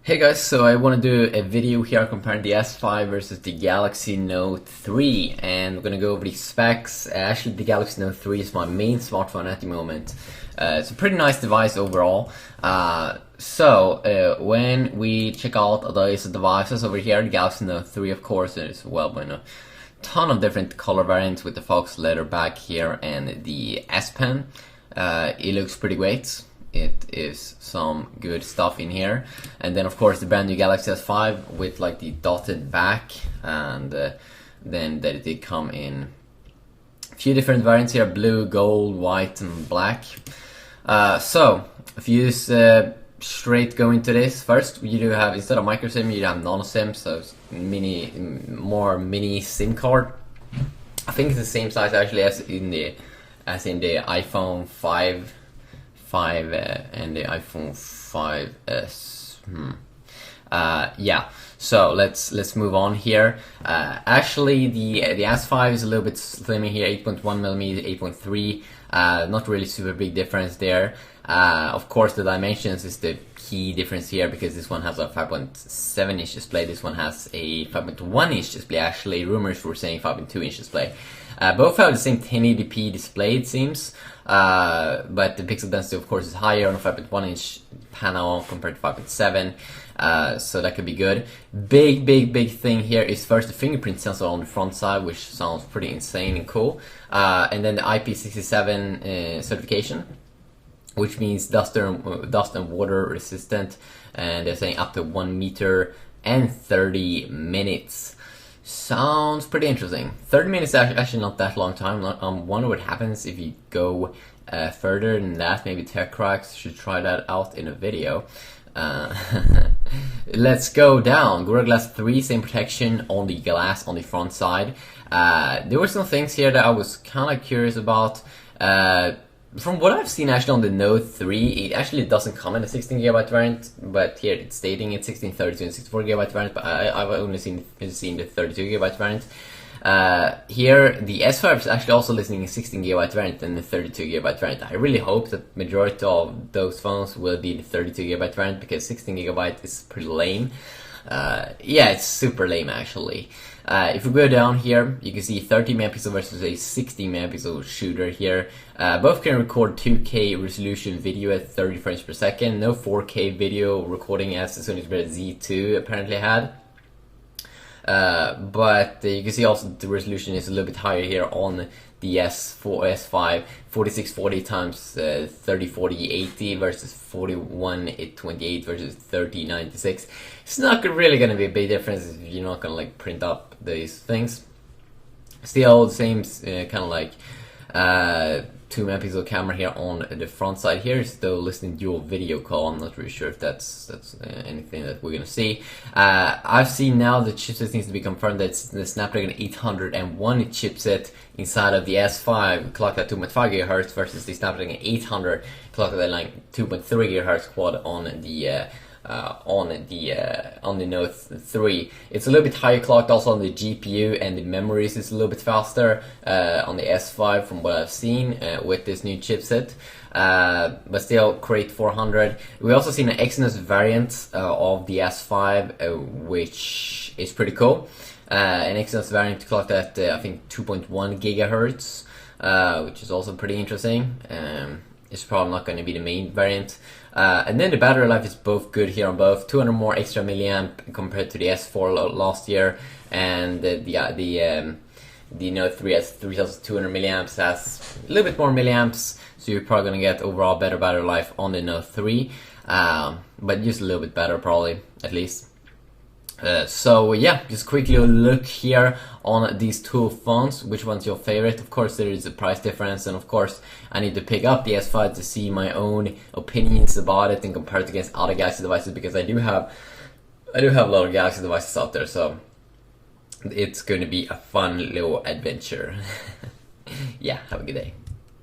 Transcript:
Hey guys, so I want to do a video here comparing the S5 versus the Galaxy Note 3, and we're going to go over the specs. Actually, the Galaxy Note 3 is my main smartphone at the moment. It's a pretty nice device overall. When we check out these devices over here, the Galaxy Note 3, of course, there's a ton of different color variants with the Fox leather back here and the S Pen. It looks pretty great. It is some good stuff in here, and then of course the brand new Galaxy S5 with like the dotted back, and then that it did come in a few different variants here: blue, gold, white, and black. So if you use straight go into this, first you do have, instead of micro SIM, you have nano SIM, so it's more mini SIM card. I think it's the same size actually as in the iPhone 5 and the iPhone 5s. Yeah, so let's move on here. Actually, the S5 is a little bit slimmer here, 8.1mm, 8.3. Not really super big difference there. Of course, the dimensions is the key difference here, because this one has a 5.7 inch display, this one has a 5.1 inch display. Actually, rumors were saying 5.2 inch display. Both have the same 1080p display, it seems, but the pixel density, of course, is higher on a 5.1 inch panel compared to 5.7, so that could be good. Big thing here is first the fingerprint sensor on the front side, which sounds pretty insane and cool, and then the Ip67 certification, which means dust and water resistant, and they're saying up to 1 meter and 30 minutes. Sounds pretty interesting. 30 minutes is actually not that long time. I wonder what happens if you go further than that. Maybe TechCracks should try that out in a video. Let's go down. Gorilla Glass 3, same protection on the glass on the front side. There were some things here that I was kind of curious about. From what I've seen actually on the Note 3, it actually doesn't come in a 16GB variant, but here it's stating it's 16, 32, and 64GB variant, but I've only seen the 32GB variant. Here, the S5 is actually also listing a 16GB variant and the 32GB variant. I really hope that majority of those phones will be the 32GB variant, because 16GB is pretty lame. Yeah, it's super lame actually. If we go down here, you can see 30 megapixel versus a 60 megapixel shooter here. Both can record 2K resolution video at 30 frames per second. No 4K video recording as the Sony Xperia Z2 apparently had. But you can see also the resolution is a little bit higher here on the S5, 4640 times 304080 versus 4128 versus 3096. It's not really going to be a big difference if you're not going to like print up these things. Still the same kind of like 2 megapixel camera here on the front side. Here is still listing dual video call. I'm not really sure if that's anything that we're gonna see. I've seen now the chipset needs to be confirmed that it's the Snapdragon 801 chipset inside of the S5 clocked at 2.5 GHz versus the Snapdragon 800 clocked at like 2.3 GHz quad on the Note 3. It's a little bit higher clocked also on the GPU, and the memories is a little bit faster on the S5 from what I've seen with this new chipset, but still Crate 400. We also seen an Exynos variant of the S5, which is pretty cool. An Exynos variant clocked at I think 2.1 GHz, which is also pretty interesting. It's probably not going to be the main variant. And then the battery life is both good here on both. 200 more extra milliamp compared to the S4 last year, and the Note 3 has 3200 milliamps, has a little bit more milliamps, so you're probably going to get overall better battery life on the Note 3, but just a little bit better probably, at least. So yeah, just quickly look here on these two phones. Which one's your favorite? Of course, there is a price difference, and of course, I need to pick up the S5 to see my own opinions about it and compare it against other Galaxy devices, because I do have a lot of Galaxy devices out there, so it's going to be a fun little adventure. Yeah, have a good day.